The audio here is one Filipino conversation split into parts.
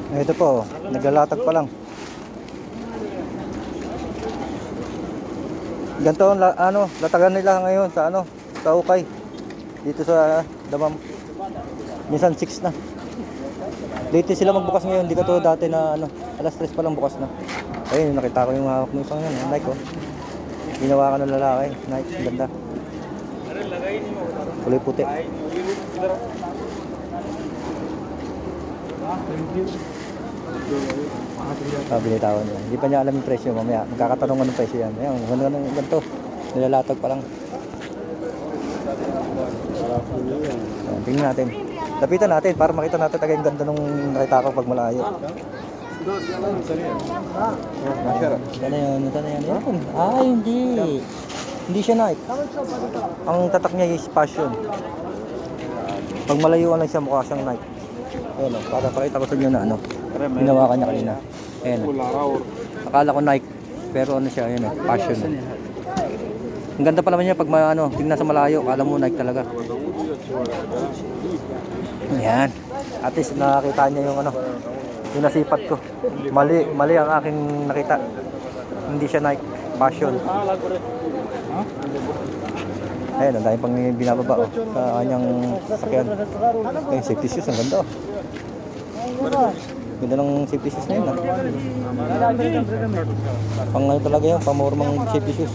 Ito po, naglalatag pa lang. Ganito ang latagan nila ngayon sa sa Ukay. Dito sa Damam. Minsan 6 na. Late sila magbukas ngayon, hindi katulad dati na alas 3 pa lang bukas na. Ayun, nakita ko yung hawak ng isang yan, Nike oh. Ginawa ka ng lalaki, Nike, ganda. Kulay puti. Binitawan niya. Hindi pa niya alam yung presyo mamaya. Magkakatanungan ng presyo yan. Ayan, ganito. Nilalatag pa lang. Ayan, tingnan natin. Lapitan natin para makita natin talaga yung ganda nung nakita ko pag malayo. Ano yun? Ah, hindi. Hindi siya Nike. Ang tatak niya is Passion. Pag malayuan lang siya, mukha siyang Nike. Ayan o, para pakita ko sa inyo na ginawa ka niya kanina. Ayan o. Akala ko Nike, pero siya, ayan o, Passion. Ang ganda pa naman niya pag tingnan sa malayo, akala mo Nike talaga. Ayan. At least nakakita niya yung yung nasipat ko. Mali ang aking nakita. Hindi siya Nike, Passion. Ayan, ang dami pang binababa sa kanyang sakyan. Ayun, safety shoes, ang ganda Ganda ng safety shoes na yun Pang talaga yun, pamormang safety shoes.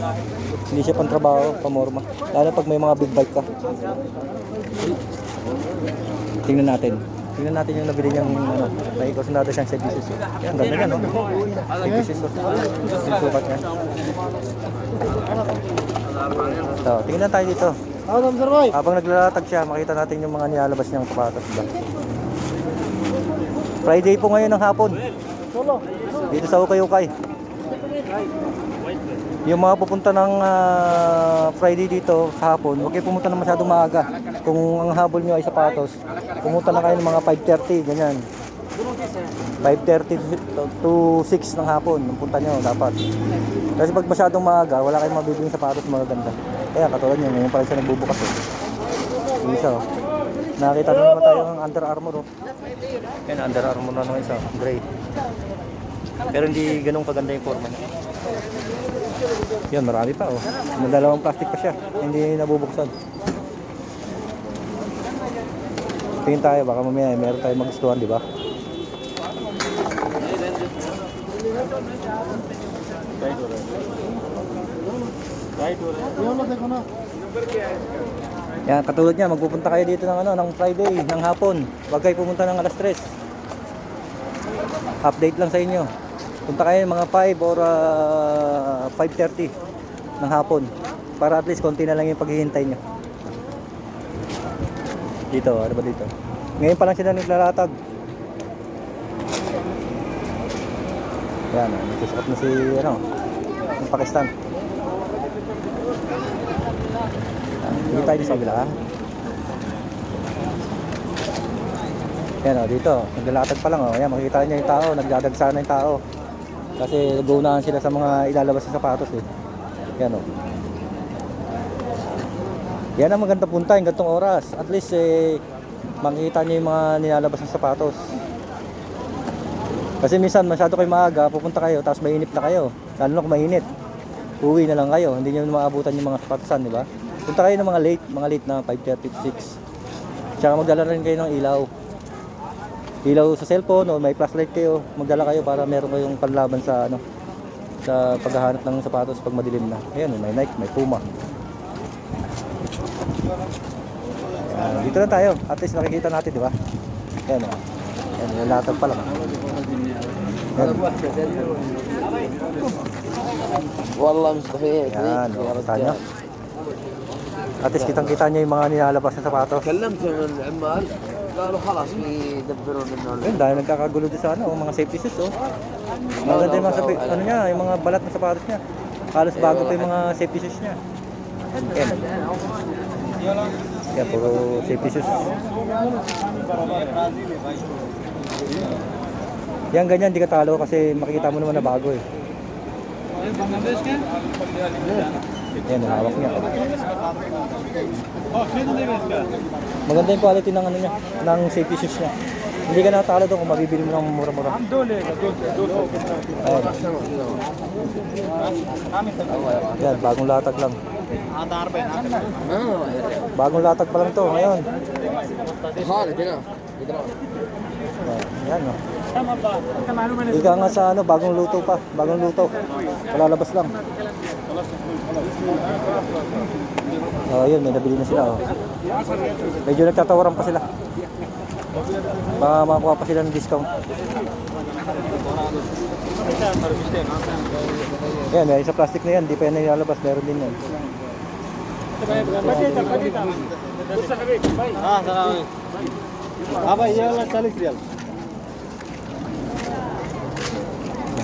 Hindi siya pang trabaho, pamorma. Lalo pag may mga big bike ka. Tingnan natin yung nabili niyang naikos na natin siyang safety shoes. Yan, ang ganda niya safety shoes yung sukat niya. So, tingnan tayo dito. Habang naglalatag siya, makita natin yung mga nilalabas niyang sapatos ba. Friday po ngayon ng hapon. Dito sa Ukay-Ukay. Yung mga pupunta ng Friday dito sa hapon, huwag kayo pumunta na masyadong maaga. Kung ang habol nyo ay sapatos, pumunta na kayo ng mga 5:30, ganyan. 5:30 to 6 ng hapon, ang punta nyo dapat. Kasi pag masyadong maaga, wala kayong mabibili sapatos magaganda. Kaya katulad nyo, ngayon pa rin siya nagbubukas Yung isa Nakita na naman tayo ng Under Armour Yan, Under Armour na naman isa, gray. Pero hindi ganun kaganda yung forma niya. Yan, marami pa May dalawang plastic pa siya, hindi nabubuksan. Tingin tayo, baka mamaya meron tayong magustuhan, di ba? Yan, katulad niya, magpupunta kayo dito ng Friday, ng hapon. Huwag kayo pumunta ng alas 3. Update lang sa inyo. Punta kayo mga 5 or 5:30 ng hapon. Para at least konti na lang yung paghihintay nyo. Dito, ano ba dito? Ngayon pa lang sila naglalatag. Yan, nagsusukot na si ng Pakistan. Dito tayo sa kabila Yan dito, naglalatag pa lang Yan, makikita niyo yung tao, nagdadagsa na yung tao. Kasi nag-uunahan sila sa mga ilalabas sa sapatos Yan Yan ang maganda punta, yung gantong oras. At least makikita niyo yung mga nilalabas ng sapatos. Kasi minsan masyado kayo maaga, pupunta kayo, tapos mainit na kayo. Lalo na kung mainit. Uwi na lang kayo, hindi niyo maabutan yung mga sapatosan, di ba? Punta kayo ng mga late na 5:30 to 6. Tsaka magdala rin kayo ng ilaw. Ilaw sa cellphone o may flashlight kayo, magdala kayo para meron kayong panlaban sa sa paghahanap ng sapatos pag madilim na. Ayan, may Nike, may Puma. Ayan, dito na tayo. At least nakikita natin, di ba? Ayan, ayan, nilalatag pa lang. والله مستحيل. Ayan, kita nyo. At least kitang-kita nyo yung mga nilalabas na sapatos. كلمت من العمال قالوا خلاص بيدبرون منه. Ayun, dahil nagkakagulo din sa mga safety shoes Maganda yung mga niya, yung mga balat na sapatos niya. Halos bago pa yung mga safety shoes niya. Ayan. Yan, puro safety shoes. Yan, ganyan, di ka talo kasi makikita mo naman na bago Yan, ang hawak niya. Maganda yung quality ng niya, ng safety shoes niya. Hindi ka natalo doon kung mabibili mo ng mura-mura. Ayan. Yan, bagong latag lang. Bagong latag pa lang to ngayon. Yan, no. Ika nga sa ano, bagong luto pa. Bagong luto. Palalabas lang. Oh, yun, may nabili na sila. Oh. Medyo nagtatawaran pa sila. Baka makuha pa sila ng discount. Yan, may isa plastic na yan. Di pa yan nilalabas. Meron din yan.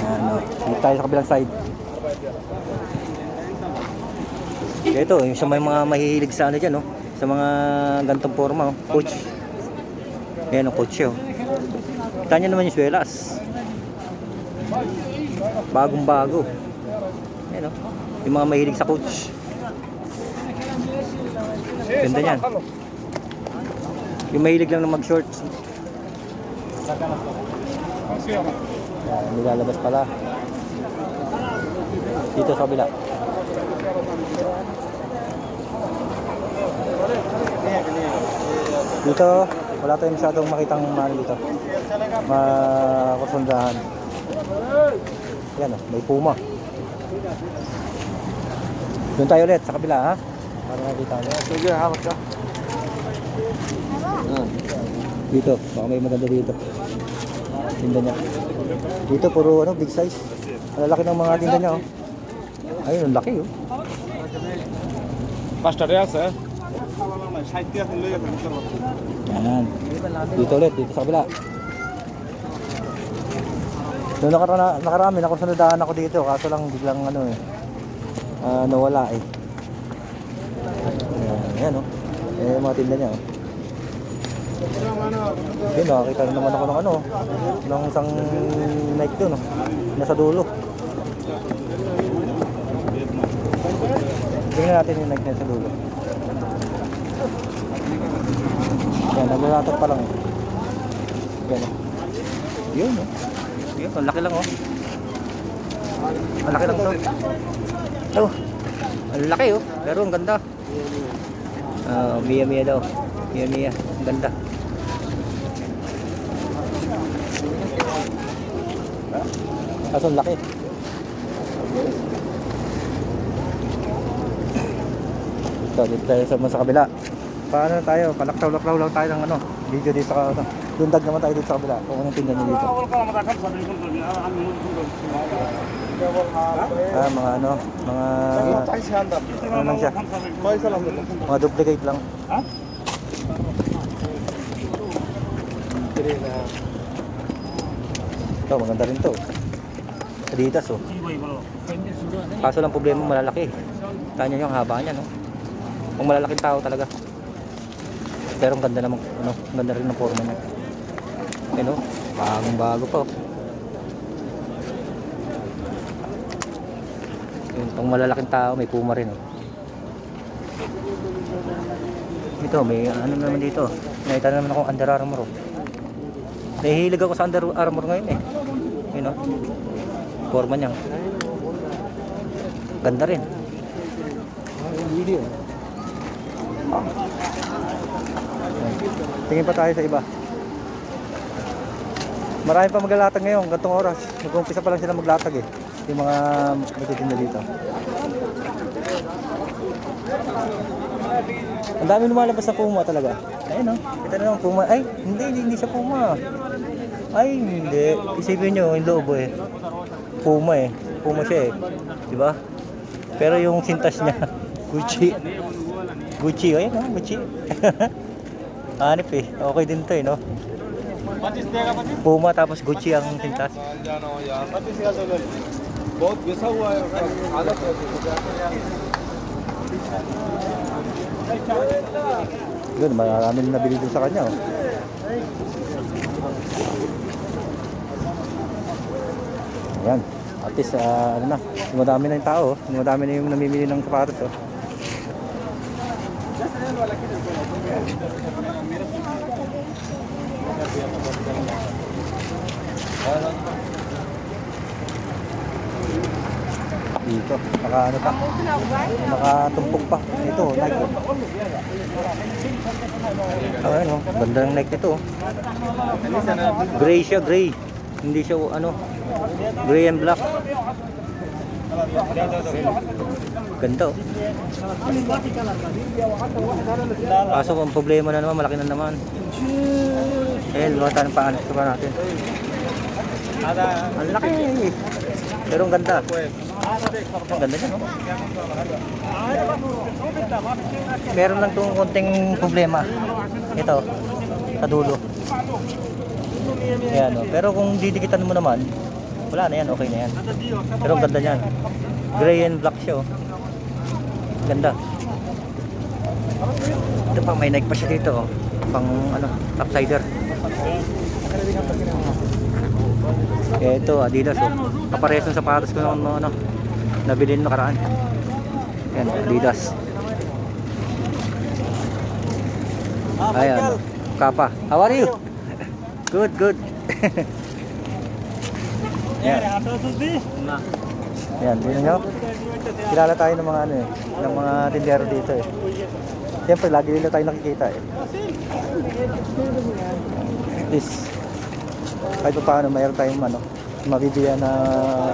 Yan, oh. Dito tayo sa kabilang side. Ito, yung sa mga mahihilig sa ano dyan, no? Sa mga gantong forma, oh. Coach. Ayan ang coach, oh. Kita nyo naman yung swelas. Bagong bago. Ayan, oh. Yung mga mahilig sa coach. Ganda niyan. Yung mahilig lang na mag-shorts. Ayan, nilalabas pala. Dito sa kabila. Dito, wala tayong masyadong makitang mahal dito. Makusundahan. Yan, oh, may puma. Doon tayo ulit sa kabila, ha? Para nakita nyo. Sige, hawak ka. Dito, baka may maganda dito. Tinda niya. Dito, puro ano, big size. Ang lalaki ng mga tinda niya, oh. Ayun, ang laki, oh. Pastor আছে Yan. Dito ulit, dito sa kabila. Noong nakarami, nakusunodaan ako dito. Kaso lang biglang ano eh. Nawala eh. Ayan, oh. Eh, mga tinda niya, oh. Yun, nakakita na naman ako ng ano, ng isang Nike doon, oh. Nasa dulo. Tingnan natin yung Nike na sa dulo. Yan, naglalatag pa lang. Yan, oh. Yun, oh. Yun, ang laki lang, oh. Ang laki lang to. Oh, ang laki, oh. Pero ang ganda. Mia daw. Mia. Ang ganda. Kaso ang laki. Dito tayo sa kabila. Paano tayo? Palaktaw-laklaw lang tayo ng ano, video dito sa ano. Lundag naman tayo dito sa kabila. Kung anong tingnan niyo dito. Mga ano, ano lang siya. Mga duplicate lang. Ito, maganda rin to. Adidas, oh. Kaso lang problema, malalaki. Tanya nyo ang haba niya, no? Kung malalaking tao talaga. Pero ang ganda naman, ano, ang ganda rin ng forma niya. Ano, bagong bago pa, oh. Kung malalaking tao, may Puma rin, oh. Ito, may ano naman dito. Nakita naman ako Under Armour, oh. Nahihilig ako sa Under Armour ngayon, eh. Yun, oh. Forma niya. Ganda rin. Video. Tingin pa tayo sa iba. Marami pa maglalatag ngayon, gantong oras. Nag-umpisa pa lang sila maglatag, eh. Yung mga nagtitinda dito. Ang dami lumalabas sa Puma talaga. Ayun, oh. Kita na lang Puma. Ay, hindi siya Puma. Ay, hindi. Isipin nyo, yung lobo, eh. Puma, eh. Puma siya, eh. Diba? Pero yung sintas niya, Gucci. Gucci, ayun, oh, Gucci. Hanip, eh. Okay din to, eh, no? Puma tapos Gucci ang sintas. Yun, marami na nabili dun sa kanya, oh. Ayan, at least, ano na, dumadami na yung tao, oh. Dumadami na yung namimili ng sapatos, oh. Dito, naka ano pa, nakatumpok pa. Ito, Nike. Ano, ganda ng Nike nito. Gray siya, gray. Hindi siya ano, gray and black. Ganda oh. Kaso kung problema na naman, malaki na naman. Lumayan tayo ng pangalan pa natin. Ang laki. Pero ang ganda. Ang ganda niya, no? Meron lang itong konting problema. Ito, sa dulo. Ayan, no? Pero kung didikitan mo naman, wala na yan, okay na yan. Pero ang ganda niyan. Gray and black siya, oh. Ganda. Ito pa, may Nike pa siya dito, oh. Pang, ano, topsider. Ito, Adidas, oh. Kapares ng sapatos ko noon, ano, nabili nung nakaraan. Yan, Adidas. Ayan, Kappa. How are you? Good, good. Yan. Yan, tingnan nyo. Kilala tayo ng mga ano eh, ng mga tindero dito eh. Siyempre, lagi nila tayo nakikita eh. At least, kahit pa paano, mayroon tayong ano, mabibigyan na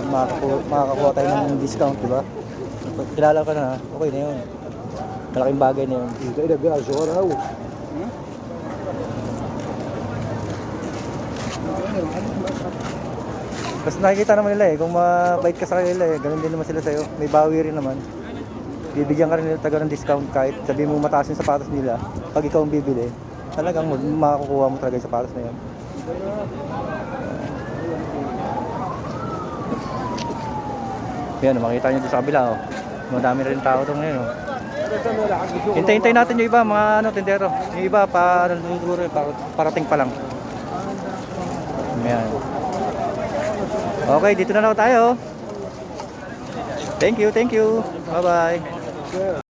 makakakuha tayo ng discount, di ba? Kilala ka na, okay na yun. Malaking bagay na yun. Tapos nakikita naman nila eh, kung mabait ka sa kanila eh, ganun din naman sila sa'yo. May bawi rin naman. Bibigyan ka rin nila taga ng discount kahit sabihin mo mataas yung sapatos nila. Pag ikaw ang bibili, talagang makakukuha mo talaga yung sapatos na yan. Yan, makita nyo doon sa kabila oh. Madami rin tao doon ngayon oh. Hintay-hintay natin yung iba, mga ano, tindero. Yung iba pa nanduduro, parating pa lang. Yan. Okay, dito na lang tayo. Thank you, thank you. Bye-bye.